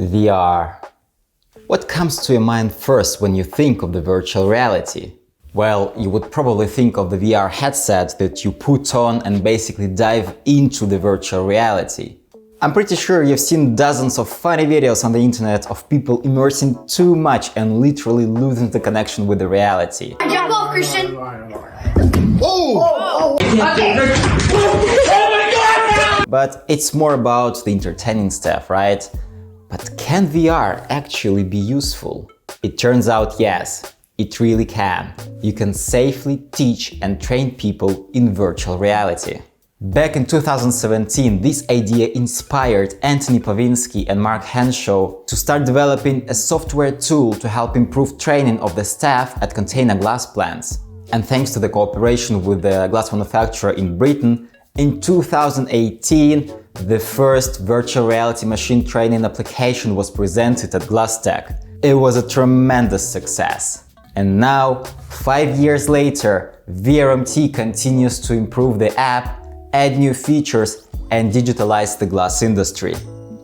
VR. What comes to your mind first when you think of the virtual reality? Well, you would probably think of the VR headset that you put on and basically dive into the virtual reality. I'm pretty sure you've seen dozens of funny videos on the internet of people immersing too much and literally losing the connection with the reality. Jump off, Christian! But it's more about the entertaining stuff, right? But can VR actually be useful? It turns out yes, it really can. You can safely teach and train people in virtual reality. Back in 2017, this idea inspired Antoni Pawinski and Henshaw to start developing a software tool to help improve training of the staff at container glass plants. And thanks to the cooperation with the glass manufacturer in Britain, in 2018, the first virtual reality machine training application was presented at GlassTech. It was a tremendous success. And now, 5 years later, VRMT continues to improve the app, add new features, and digitalize the glass industry.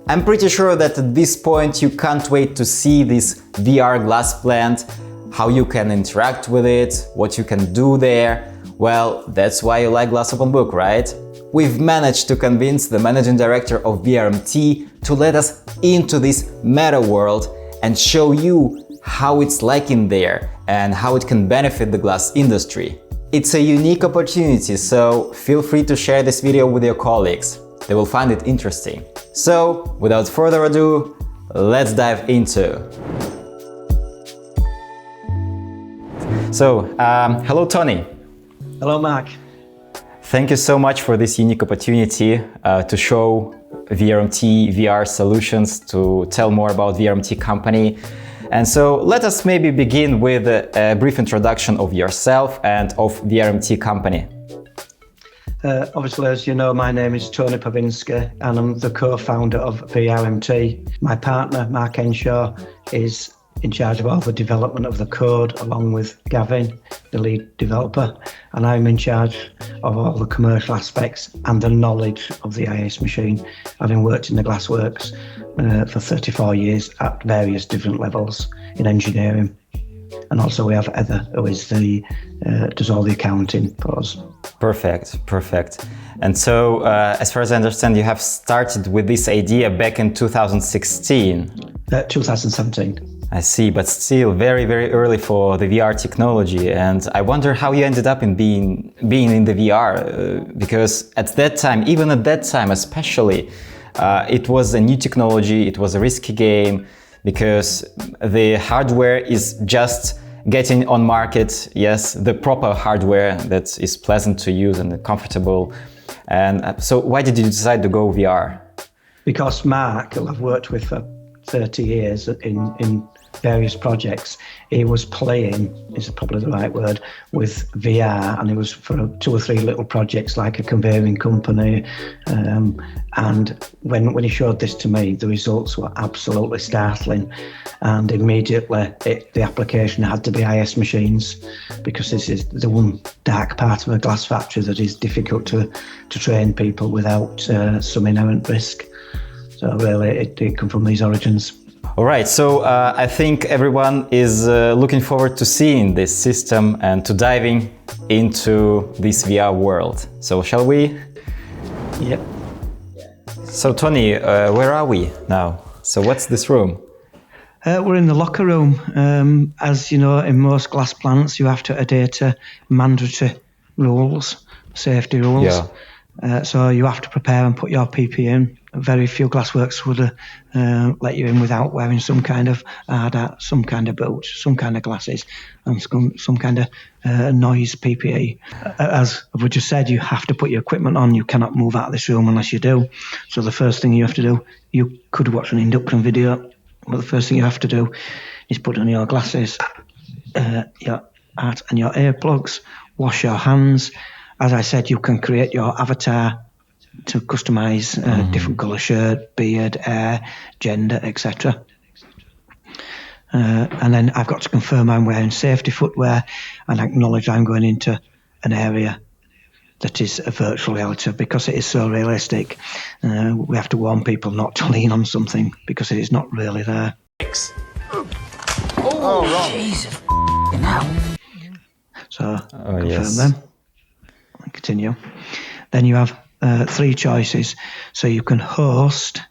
I'm pretty sure that at this point you can't wait to see this VR glass plant, how you can interact with it, what you can do there. Well, that's why you like Glass Open Book, right? We've managed to convince the managing director of VRMT to let us into this meta world and show you how it's like in there and how it can benefit the glass industry. It's a unique opportunity, so feel free to share this video with your colleagues. They will find it interesting. So, without further ado, let's dive into. So, hello Tony. Hello Mark. Thank you so much for this unique opportunity to show VRMT VR solutions, to tell more about VRMT company. And so let us maybe begin with a brief introduction of yourself and of VRMT company. Obviously, as you know, my name is Antoni Pawinski and I'm the co-founder of VRMT. My partner, Mark Henshaw, is in charge of all the development of the code along with Gavin, the lead developer, and I'm in charge of all the commercial aspects and the knowledge of the IS machine, having worked in the glassworks for 34 years at various different levels in engineering. And also we have Heather, who is does all the accounting for us. Perfect. And so, as far as I understand, you have started with this idea back in 2016. 2017. I see, but still very, very early for the VR technology. And I wonder how you ended up in being in the VR, because at that time, even at that time especially, it was a new technology, it was a risky game, because the hardware is just getting on market. Yes, the proper hardware that is pleasant to use and comfortable. And so why did you decide to go VR? Because Mark, who I've worked with for 30 years in various projects, he was playing, is probably the right word, with VR, and it was for 2 or 3 little projects like a conveying company, and when he showed this to me, the results were absolutely startling, and immediately the application had to be IS machines, because this is the one dark part of a glass factory that is difficult to train people without some inherent risk. So really it come from these origins. All right, so I think everyone is looking forward to seeing this system and to diving into this VR world. So shall we? Yep. So Tony, where are we now? So what's this room? We're in the locker room. As you know, in most glass plants, you have to adhere to mandatory rules, safety rules. Yeah. So you have to prepare and put your PPE in. Very few glassworks would let you in without wearing some kind of hard hat, some kind of boots, some kind of glasses, and some kind of noise PPE. As we just said, you have to put your equipment on. You cannot move out of this room unless you do. So the first thing you have to do, you could watch an induction video, but the first thing you have to do is put on your glasses, your hat and your earplugs, wash your hands. As I said, you can create your avatar to customize different colour shirt, beard, hair, gender, etc. And then I've got to confirm I'm wearing safety footwear and acknowledge I'm going into an area that is a virtual reality because it is so realistic. We have to warn people not to lean on something because it is not really there. Oh, wrong. Jesus, now. So, confirm yes. them. And continue. Then you have 3 choices. So you can host,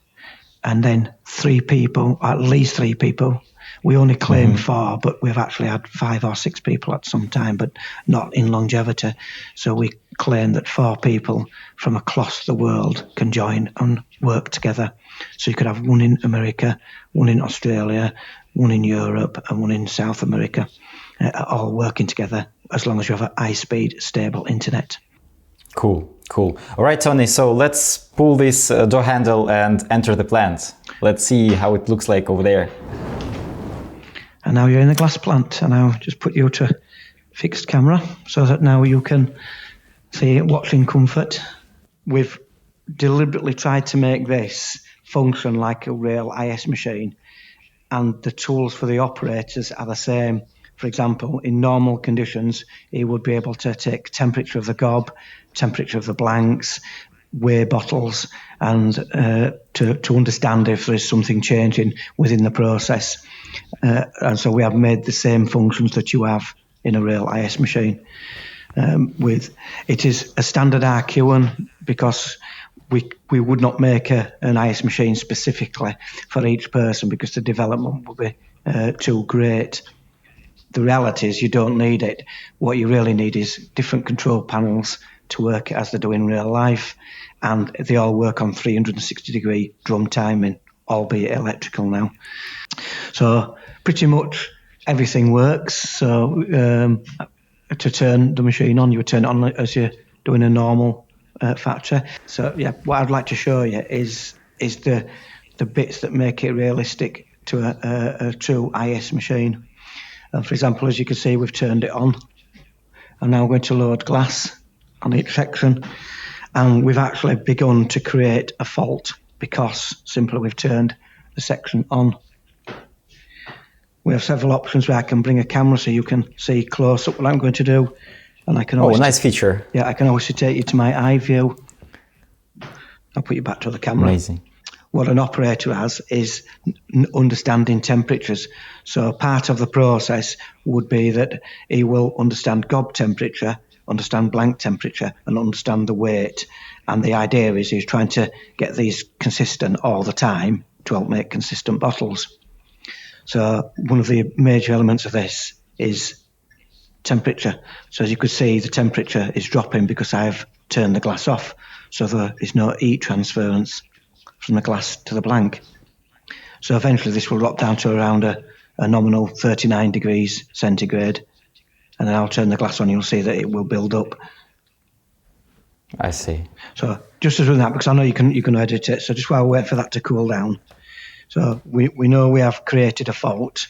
and then 3 people, at least 3 people. We only claim 4, but we've actually had 5 or 6 people at some time, but not in longevity. So we claim that 4 people from across the world can join and work together. So you could have one in America, one in Australia, one in Europe, and one in South America, all working together as long as you have a high-speed, stable internet. Cool. All right, Tony, so let's pull this door handle and enter the plant. Let's see how it looks like over there. And now you're in the glass plant, and I'll just put you to fixed camera so that now you can see it, watch in comfort. We've deliberately tried to make this function like a real IS machine, and the tools for the operators are the same. For example, in normal conditions, he would be able to take temperature of the GOB, temperature of the blanks, weigh bottles, and to understand if there is something changing within the process. And so we have made the same functions that you have in a real IS machine. It is a standard RQ because we would not make an IS machine specifically for each person because the development would be too great. The reality is you don't need it. What you really need is different control panels to work as they do in real life, and they all work on 360-degree drum timing, albeit electrical now. So pretty much everything works. So to turn the machine on, you would turn it on as you're doing a normal factory. So yeah, what I'd like to show you is the bits that make it realistic to a true IS machine. For example, as you can see, we've turned it on. I'm now going to load glass on each section, and we've actually begun to create a fault because simply we've turned the section on. We have several options where I can bring a camera so you can see close up what I'm going to do, and I can always nice feature. Yeah, I can always take you to my eye view. I'll put you back to the camera. Amazing. What an operator has is understanding temperatures. So part of the process would be that he will understand GOB temperature, understand blank temperature, and understand the weight. And the idea is he's trying to get these consistent all the time to help make consistent bottles. So one of the major elements of this is temperature. So as you could see, the temperature is dropping because I have turned the glass off. So there is no heat transference from the glass to the blank. So eventually this will drop down to around a nominal 39 degrees centigrade, and then I'll turn the glass on, you'll see that it will build up. I see. So just to do that, because I know you can edit it, so just while we wait for that to cool down. So we know we have created a fault,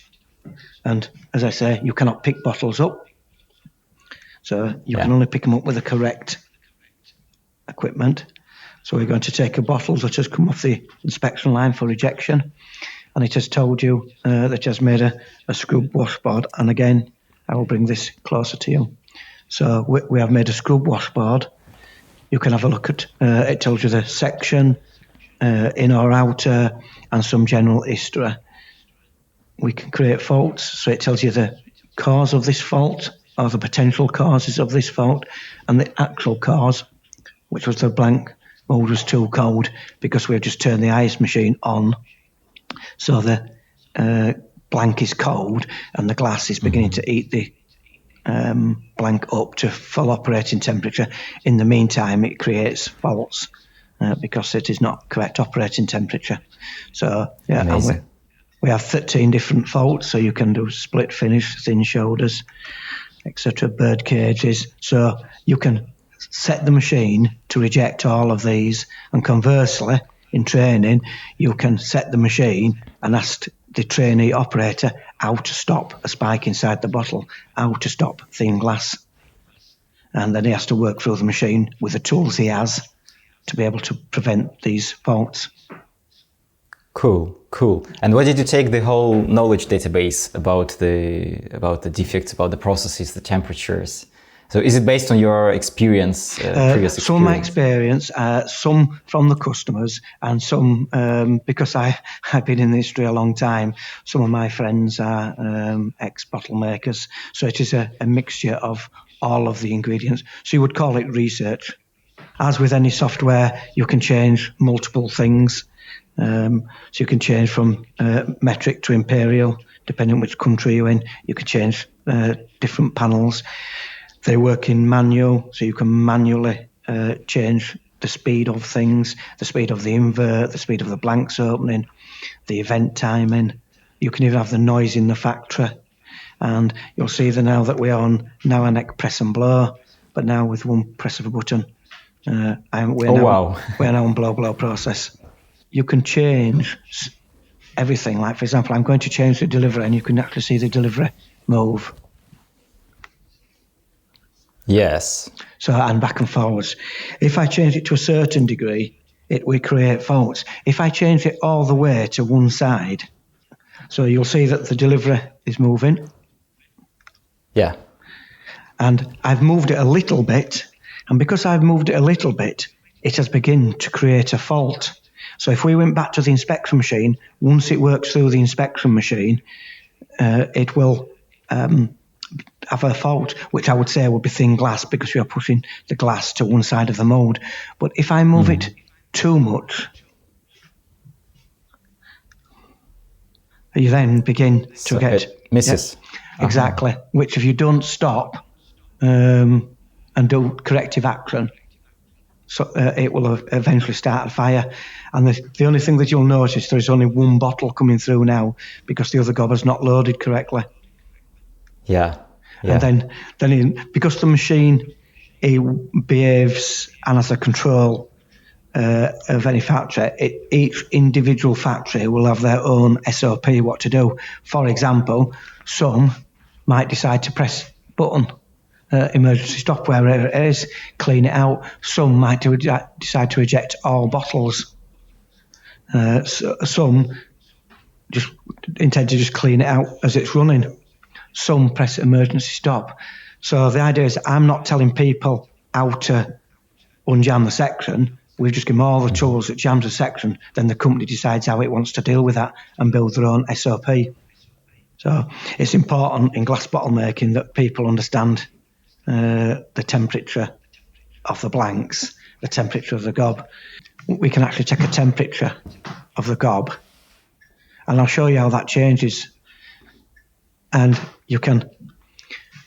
and as I say, you cannot pick bottles up. So you can only pick them up with the correct equipment. So we're going to take a bottle that has come off the inspection line for rejection, and it has told you that it has made a scrub washboard. And again, I will bring this closer to you. So we have made a scrub washboard. You can have a look at it. Tells you the section, in or outer, and some general history. We can create faults, so it tells you the cause of this fault, or the potential causes of this fault, and the actual cause, which was the blank mould was too cold because we've just turned the ice machine on. So the blank is cold and the glass is beginning to eat the blank up to full operating temperature. In the meantime, it creates faults because it is not correct operating temperature. So yeah, and we have 13 different faults, so you can do split finish, thin shoulders, etc., bird cages. So you can set the machine to reject all of these, and conversely, in training, you can set the machine and ask the trainee operator how to stop a spike inside the bottle, how to stop thin glass. And then he has to work through the machine with the tools he has to be able to prevent these faults. Cool. And where did you take the whole knowledge database about the defects, about the processes, the temperatures? So is it based on your experience, previous experience? Some of my experience, some from the customers, and some, because I've been in the industry a long time, some of my friends are ex-bottle makers. So it is a mixture of all of the ingredients. So you would call it research. As with any software, you can change multiple things. So you can change from metric to imperial, depending on which country you're in. You can change different panels. They work in manual, so you can manually change the speed of things, the speed of the invert, the speed of the blanks opening, the event timing. You can even have the noise in the factory. And you'll see that now that we're on now and neck press and blow, but now with one press of a button. We're now on blow process. You can change everything. Like, for example, I'm going to change the delivery, and you can actually see the delivery move. Yes. So, and back and forwards. If I change it to a certain degree, it will create faults. If I change it all the way to one side, so you'll see that the delivery is moving. Yeah. And I've moved it a little bit, and because I've moved it a little bit, it has begun to create a fault. So if we went back to the inspection machine, once it works through the inspection machine, it will have a fault, which I would say would be thin glass, because you're pushing the glass to one side of the mould. But if I move it too much, you then begin to get... It misses. Yeah, exactly. Which if you don't stop and do corrective action, so it will eventually start a fire. And the only thing that you'll notice, there is only one bottle coming through now, because the other gob is not loaded correctly. Yeah. And then because the machine behaves and has a control of any factory, each individual factory will have their own SOP what to do. For example, some might decide to press button, emergency stop wherever it is, clean it out. Some might decide to eject all bottles. Some just intend to just clean it out as it's running. Some press emergency stop. So the idea is I'm not telling people how to unjam the section. We've just given them all the tools that jams the section. Then the company decides how it wants to deal with that and build their own SOP. So it's important in glass bottle making that people understand the temperature of the blanks, the temperature of the gob. We can actually take a temperature of the gob, and I'll show you how that changes. And you can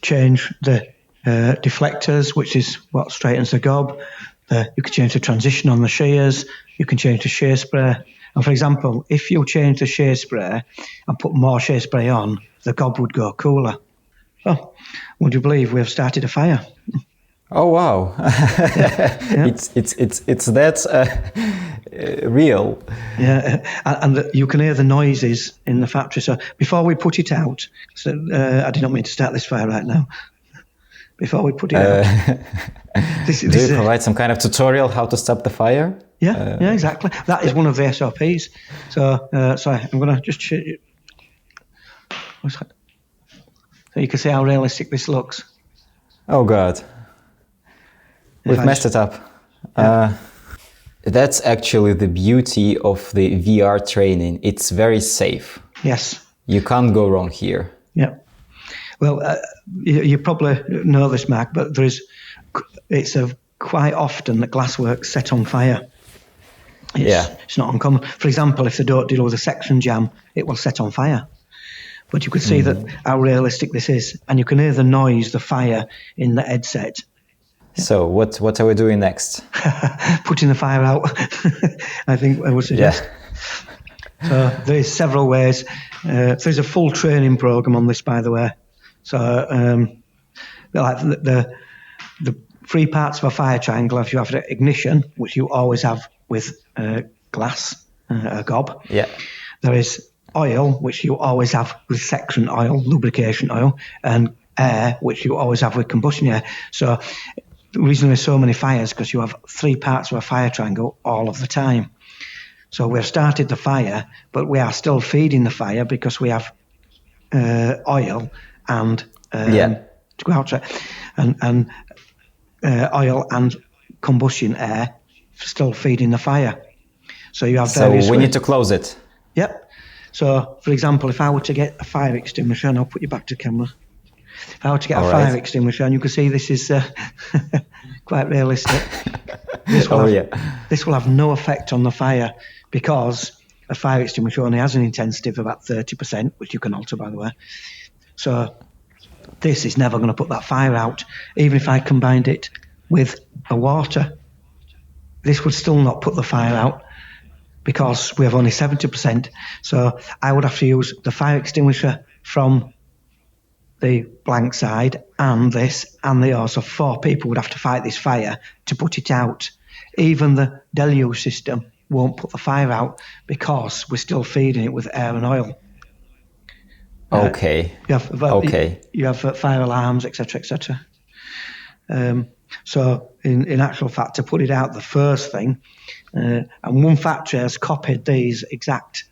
change the deflectors, which is what straightens the gob. You can change the transition on the shears. You can change the shear spray. And for example, if you change the shear spray and put more shear spray on, the gob would go cooler. Oh, would you believe we have started a fire? Oh wow! Yeah. It's that real. Yeah, and you can hear the noises in the factory. So before we put it out, so I did not mean to start this fire right now. Before we put it out, do you provide some kind of tutorial how to stop the fire? Yeah, exactly. That is one of the SOPs. So I'm going to just show you. So you can see how realistic this looks. Oh God. We've messed it up. Yeah. That's actually the beauty of the VR training. It's very safe. Yes. You can't go wrong here. Yeah. Well, you probably know this, Mark, but it's quite often that glasswork's set on fire. It's not uncommon. For example, if they don't deal with a section jam, it will set on fire. But you could see that how realistic this is, and you can hear the noise, the fire in the headset. So what are we doing next? Putting the fire out, I think I would suggest. Yeah. So there's several ways. There's a full training program on this, by the way. So like the three parts of a fire triangle, if you have the ignition, which you always have with glass, a gob. Yeah. There is oil, which you always have with section oil, lubrication oil, and air, which you always have with combustion air. So the reason there's so many fires because you have three parts of a fire triangle all of the time. So we've started the fire, but we are still feeding the fire because we have oil and to go out to it, and oil and combustion air still feeding the fire. So you have various. So we need to close it. Yep. So, for example, if I were to get a fire extinguisher, and I'll put you back to camera. If I were to get a fire extinguisher, and you can see this is quite realistic. This will have no effect on the fire because a fire extinguisher only has an intensity of about 30%, which you can alter, by the way. So this is never going to put that fire out. Even if I combined it with a water, this would still not put the fire out because we have only 70%. So I would have to use the fire extinguisher from the blank side and this and the other. So 4 people would have to fight this fire to put it out. Even the deluge system won't put the fire out because we're still feeding it with air and oil. Okay. You have fire alarms, etc., etc. So in actual fact, to put it out, the first thing, and one factory has copied these exact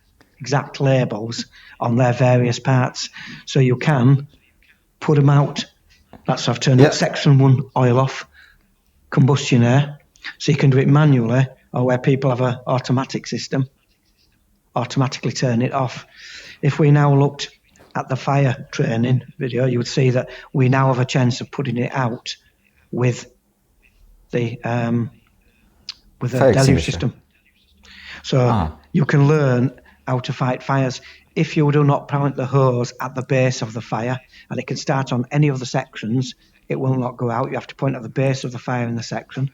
labels on their various parts, so you can put them out. That's I've turned it section 1 oil off, combustion air, so you can do it manually, or where people have an automatic system, automatically turn it off. If we now looked at the fire training video, you would see that we now have a chance of putting it out with the deluge system. So you can learn how to fight fires. If you do not point the hose at the base of the fire, and it can start on any of the sections, it will not go out. You have to point at the base of the fire in the section.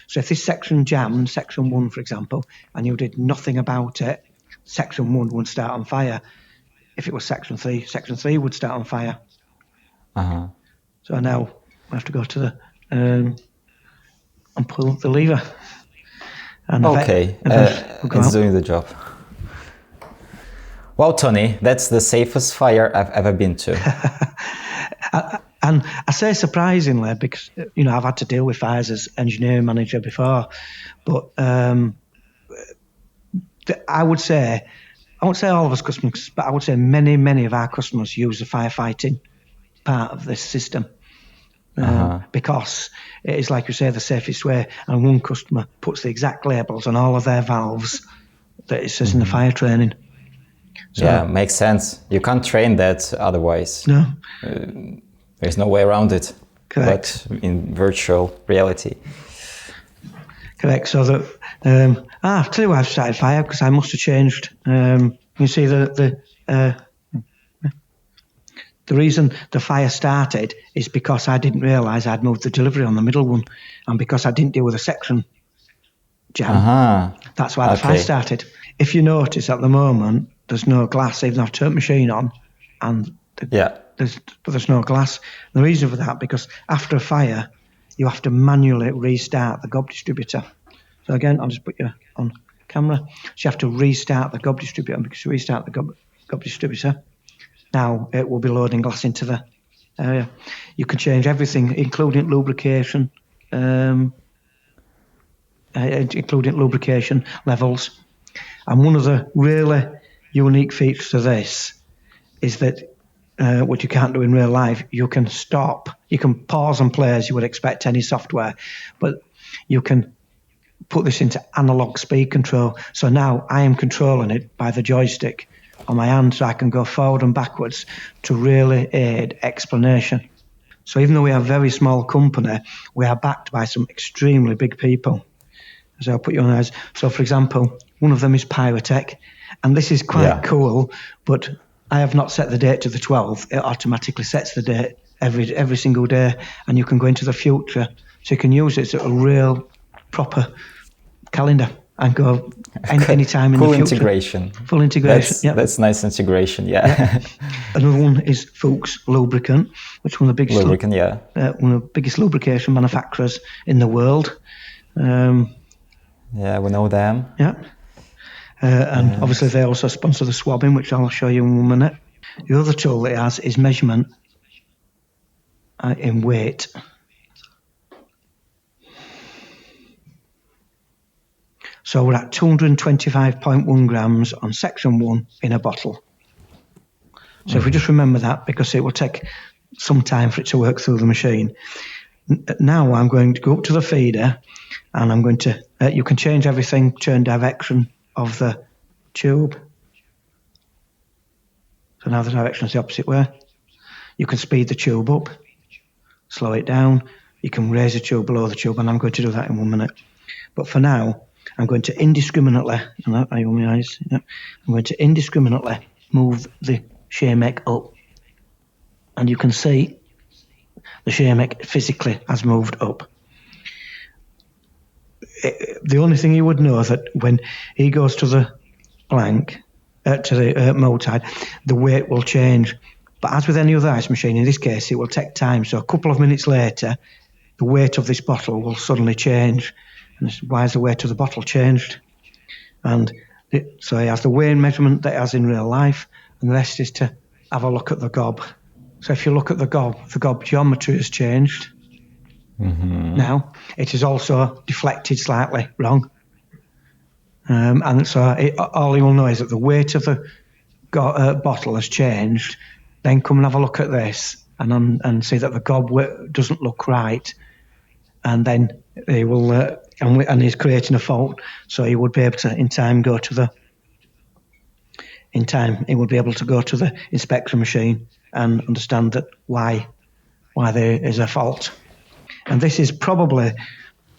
So if this section jammed, section 1, for example, and you did nothing about it, section 1 would start on fire. If it was section 3 would start on fire. So now I have to go to the and pull the lever. And it's doing the job. Well, Tony, that's the safest fire I've ever been to. And I say surprisingly because, I've had to deal with fires as engineering manager before, but I won't say all of us customers, but I would say many of our customers use the firefighting part of this system. Because it is, like you say, the safest way, and one customer puts the exact labels on all of their valves that it says in the fire training. So, makes sense. You can't train that otherwise. No. There's no way around it. Correct. But in virtual reality. Correct. So that I'll tell you why I've started fire, because I must have changed. You see the reason the fire started is because I didn't realise I'd moved the delivery on the middle one, and because I didn't deal with a section jam. That's why the fire started. If you notice at the moment, there's no glass, even though I've turned the machine on, and there's no glass. The reason for that, because after a fire, you have to manually restart the GOB distributor. So again, I'll just put you on camera. So you have to restart the GOB distributor, and because you restart the GOB distributor, now it will be loading glass into the area. You can change everything, including lubrication, levels. And one of the really unique features of this is that what you can't do in real life, you can pause and play as you would expect any software, but you can put this into analog speed control. So now I am controlling it by the joystick on my hand, so I can go forward and backwards to really aid explanation. So even though we are a very small company, we are backed by some extremely big people. So I'll put you on eyes. So for example, one of them is Pyrotech, and this is quite cool, but I have not set the date to the 12th. It automatically sets the date every single day, and you can go into the future. So you can use it as a real proper calendar and go any time in the future. Full integration. That's nice integration, yeah. Another one is Fuchs Lubricant, which is one of the biggest one of the biggest lubrication manufacturers in the world. Yeah, we know them. Yeah. And obviously they also sponsor the Swabbing, which I'll show you in 1 minute. The other tool it has is measurement in weight. So we're at 225.1 grams on section 1 in a bottle. So if we just remember that, because it will take some time for it to work through the machine. Now I'm going to go up to the feeder, and I'm going to, you can change everything, turn direction of the tube. So now the direction is the opposite way. You can speed the tube up, slow it down. You can raise the tube, below the tube, and I'm going to do that in 1 minute. But for now, I'm going to indiscriminately, and I open my eyes, I'm going to indiscriminately move the Schaemek up. And you can see the Schaemek physically has moved up. The only thing you would know is that when he goes to the blank, to the multi, the weight will change. But as with any other ice machine, in this case, it will take time. So a couple of minutes later, the weight of this bottle will suddenly change. And why has the weight of the bottle changed? And so he has the weighing measurement that he has in real life, and the rest is to have a look at the GOB. So if you look at the GOB geometry has changed. Mm-hmm. Now, it is also deflected slightly wrong. And so all you will know is that the weight of the bottle has changed. Then come and have a look at this and see that the GOB doesn't look right. And then he will, and he's creating a fault. So he would be able to, in time, he would be able to go to the inspection machine and understand that why there is a fault. And this is probably,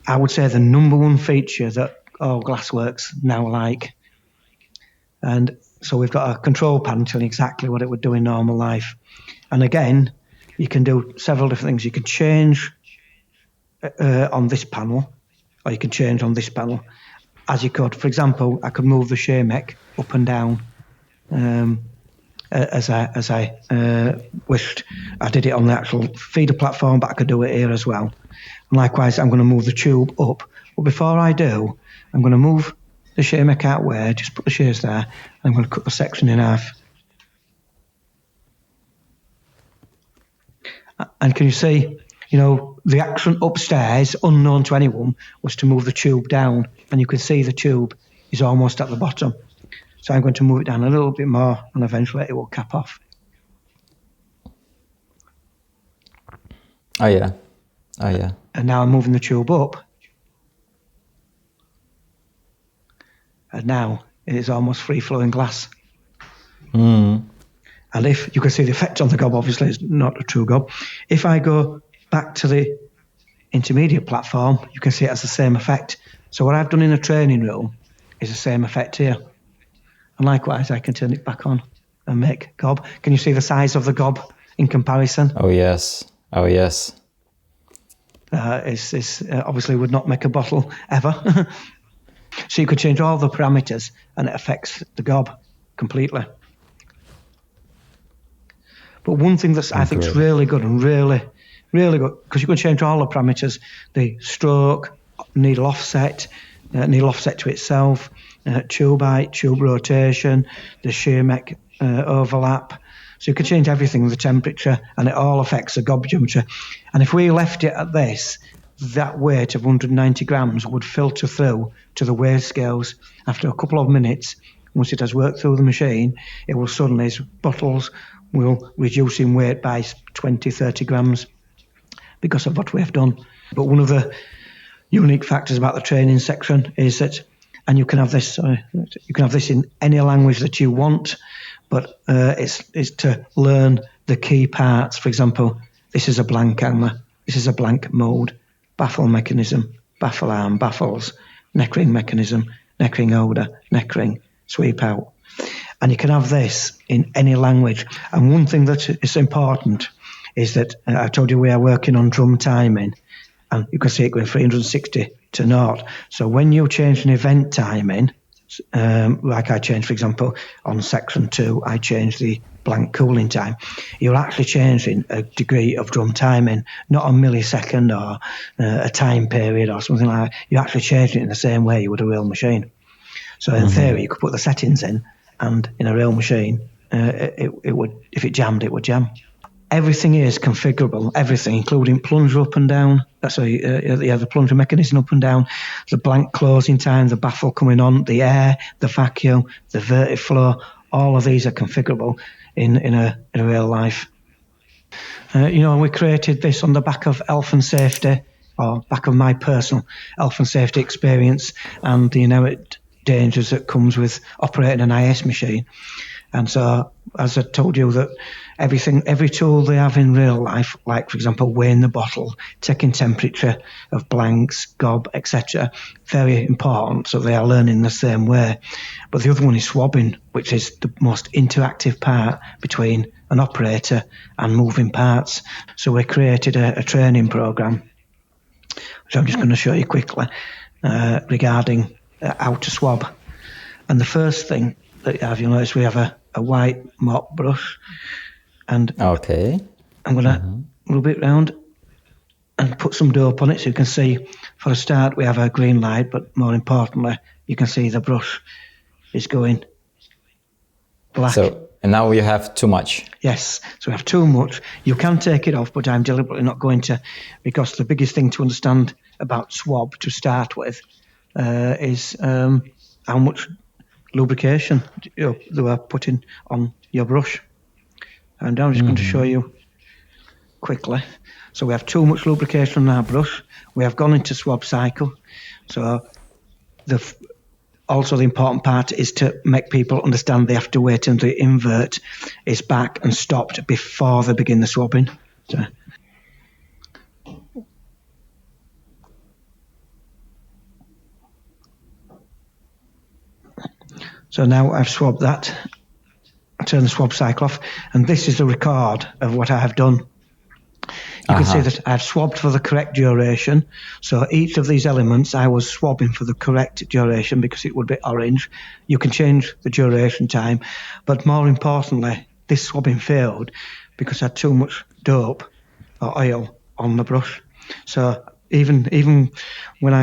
I would say, the number one feature that all glassworks now like. And so we've got a control panel telling exactly what it would do in normal life. And again, you can do several different things. You can change on this panel, or you can change on this panel. As you could, for example, I could move the Schaemek up and down as I wished. I did it on the actual feeder platform, but I could do it here as well. And likewise, I'm going to move the tube up. But before I do, I'm going to move the Schaemek out where, just put the shears there, and I'm going to cut the section in half. And can you see, the action upstairs, unknown to anyone, was to move the tube down. And you can see the tube is almost at the bottom. So I'm going to move it down a little bit more, and eventually it will cap off. Oh yeah. And now I'm moving the tube up. And now it is almost free-flowing glass. Mm. And if you can see the effect on the GOB, obviously it's not a true GOB. If I go back to the intermediate platform, you can see it has the same effect. So what I've done in the training room is the same effect here. And likewise, I can turn it back on and make GOB. Can you see the size of the GOB in comparison? Oh yes. It's obviously would not make a bottle ever. So you could change all the parameters and it affects the GOB completely. But one thing that I think is really good and really, really good, because you can change all the parameters, the stroke, needle offset to itself, tube height, tube rotation, the Schaemek overlap. So you can change everything, the temperature, and it all affects the GOB geometry. And if we left it at this, that weight of 190 grams would filter through to the weigh scales. After a couple of minutes, once it has worked through the machine, it will suddenly, its bottles will reduce in weight by 20, 30 grams because of what we have done. But one of the unique factors about the training section is that, and you can have this in any language that you want, but it's to learn the key parts. For example, this is a blank angler, this is a blank mode, baffle mechanism, baffle arm, baffles, neck ring mechanism, neck ring holder, neck ring, sweep out. And you can have this in any language. And one thing that is important is that I told you we are working on drum timing, and you can see it going 360 to 0. So when you change an event timing, like I changed, for example, on section 2, I changed the blank cooling time, you're actually changing a degree of drum timing, not a millisecond or a time period or something like that. You're actually changing it in the same way you would a real machine. So in theory, you could put the settings in, and in a real machine, it would, if it jammed, it would jam. Everything is configurable, everything, including plunger up and down. The plunger mechanism up and down, the blank closing time, the baffle coming on, the air, the vacuum, the vertiflow. All of these are configurable in a real life. We created this on the back of health and safety, or back of my personal health and safety experience and the inherent dangers that comes with operating an IS machine. And so, as I told you, that every tool they have in real life, like, for example, weighing the bottle, taking temperature of blanks, GOB, etc., very important, so they are learning the same way. But the other one is swabbing, which is the most interactive part between an operator and moving parts. So we created a training program, which I'm just going to show you quickly, regarding how to swab. And the first thing that you'll notice, we have a white mop brush, and Okay. I'm going to rub it round and put some dope on it, so you can see, for a start, we have a green light, but more importantly, you can see the brush is going black. So, and now you have too much. Yes, so we have too much. You can take it off, but I'm deliberately not going to, because the biggest thing to understand about swab to start with is how much lubrication they are putting on your brush. And I'm just going to show you quickly. So we have too much lubrication on our brush. We have gone into swab cycle. So also the important part is to make people understand they have to wait until the invert is back and stopped before they begin the swabbing. So now I've swabbed that. I turn the swab cycle off, and this is the record of what I have done. You can see that I've swabbed for the correct duration. So each of these elements, I was swabbing for the correct duration because it would be orange. You can change the duration time, but more importantly, this swabbing failed because I had too much dope or oil on the brush. So even when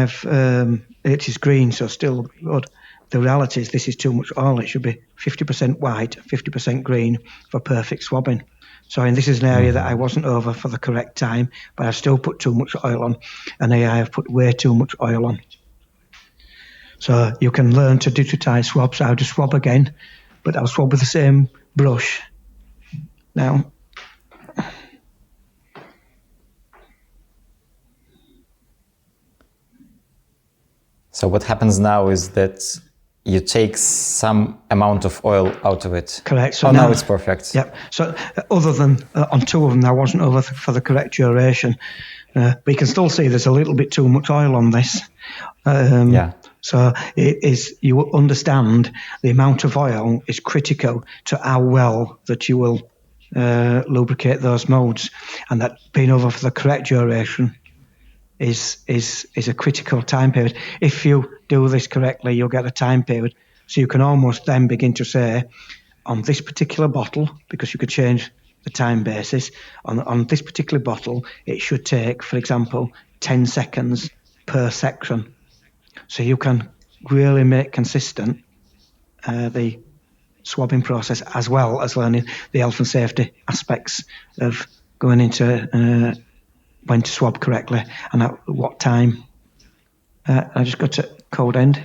it is green, so still good. The reality is this is too much oil. It should be 50% white, 50% green for perfect swabbing. So this is an area that I wasn't over for the correct time, but I've still put too much oil on, and here I have put way too much oil on. So you can learn to digitize swabs. I'll just swab again, but I'll swab with the same brush. Now, So what happens now is that you take some amount of oil out of it. correct. So now it's perfect. Yep. So other than on two of them, I wasn't over for the correct duration. But you can still see there's a little bit too much oil on this. So it is, you understand the amount of oil is critical to how well that you will lubricate those modes, and that being over for the correct duration is a critical time period. If you do this correctly, you'll get a time period. So you can almost then begin to say, on this particular bottle, because you could change the time basis, on this particular bottle, it should take, for example, 10 seconds per section. So you can really make consistent the swabbing process, as well as learning the health and safety aspects of going into when to swab correctly and at what time. I just got to code end.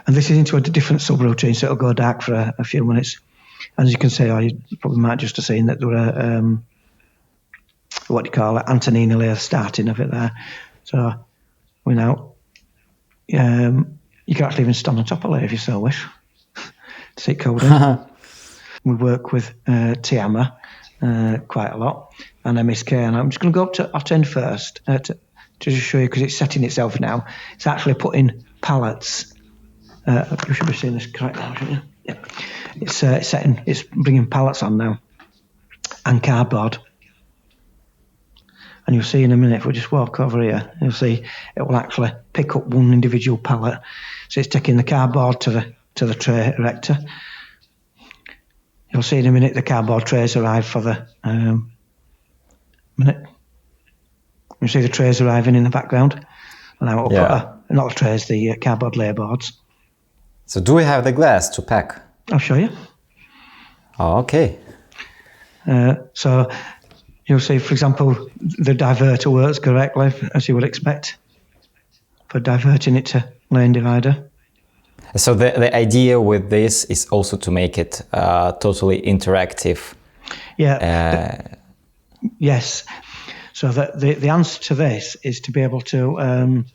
And this is into a different subroutine, so it'll go dark for a few minutes. As you can see, or you probably might just have seen that there were, what do you call it, Antoni layer starting of it there. So we now, you can actually even stand on top of it if you so wish. To see coding. We work with Tiama quite a lot, and MSK, and I'm just going to go up to hot end first to just show you, because it's setting itself now. It's actually putting pallets. You should be seeing this correct now, shouldn't you? Yeah. It's setting. It's bringing pallets on now, and cardboard. And you'll see in a minute, if we just walk over here, you'll see it will actually pick up one individual pallet. So it's taking the cardboard to the tray erector. You'll see in a minute the cardboard trays arrive for the minute. You see the trays arriving in the background. And now we'll put not the trays, the cardboard lay boards. So do we have the glass to pack? I'll show you. Oh, okay. So you'll see, for example, the diverter works correctly, as you would expect, for diverting it to lane divider. So the idea with this is also to make it totally interactive. Yeah. Yes. So the answer to this is to be able to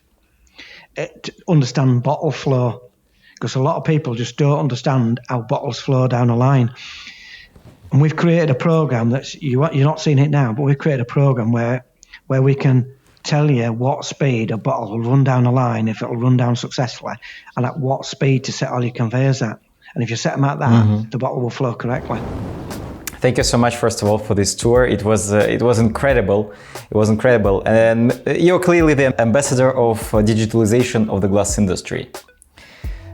understand bottle flow, because a lot of people just don't understand how bottles flow down a line. And we've created a program that's you're not seeing it now, but we've created a program where we can tell you what speed a bottle will run down a line, if it'll run down successfully, and at what speed to set all your conveyors at. And if you set them at that, the bottle will flow correctly. Thank you so much, first of all, for this tour. It was incredible. It was incredible. And you're clearly the ambassador of digitalization of the glass industry.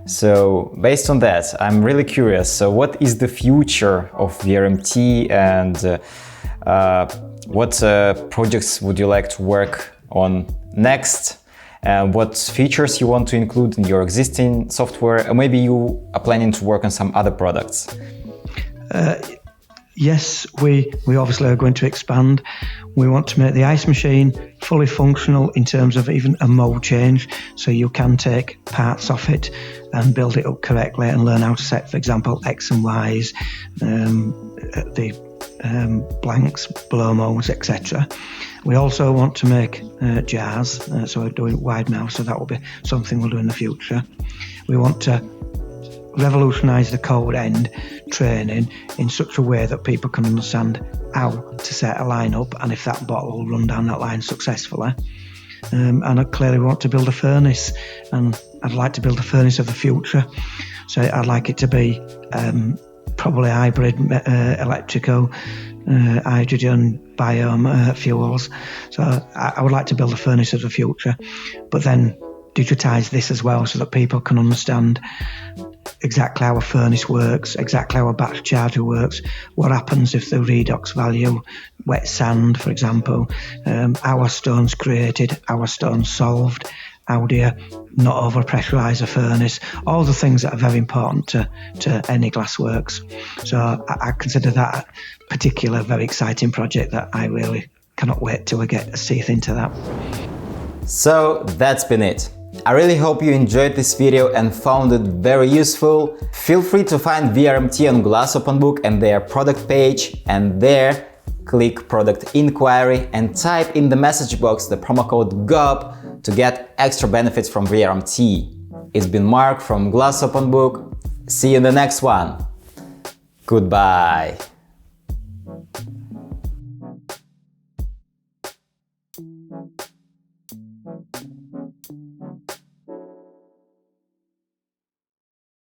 So based on that, I'm really curious. So what is the future of VRMT, and what projects would you like to work on next? And what features you want to include in your existing software? Or maybe you are planning to work on some other products. Yes, we obviously are going to expand. We want to make the ice machine fully functional in terms of even a mold change, so you can take parts off it and build it up correctly and learn how to set, for example, X and Y's, the blanks, blow molds, etc. We also want to make jars, so we're doing wide mouth, so that will be something we'll do in the future. We want to revolutionise the cold end training in such a way that people can understand how to set a line up and if that bottle will run down that line successfully. And I clearly want to build a furnace, and I'd like to build a furnace of the future. So I'd like it to be probably hybrid, electrical, hydrogen, fuels. So I would like to build a furnace of the future, but then digitise this as well so that people can understand exactly how a furnace works, exactly how a batch charger works, what happens if the redox value, wet sand, for example, how are stones created, how are stones solved, how do you not over-pressurise a furnace, all the things that are very important to any glassworks. So I consider that a particular very exciting project that I really cannot wait till we get a teeth into that. So that's been it. I really hope you enjoyed this video and found it very useful. Feel free to find VRMT on Glass Open Book and their product page, and there click product inquiry and type in the message box the promo code GOB to get extra benefits from VRMT. It's been Mark from Glass Open Book. See you in the next one. Goodbye.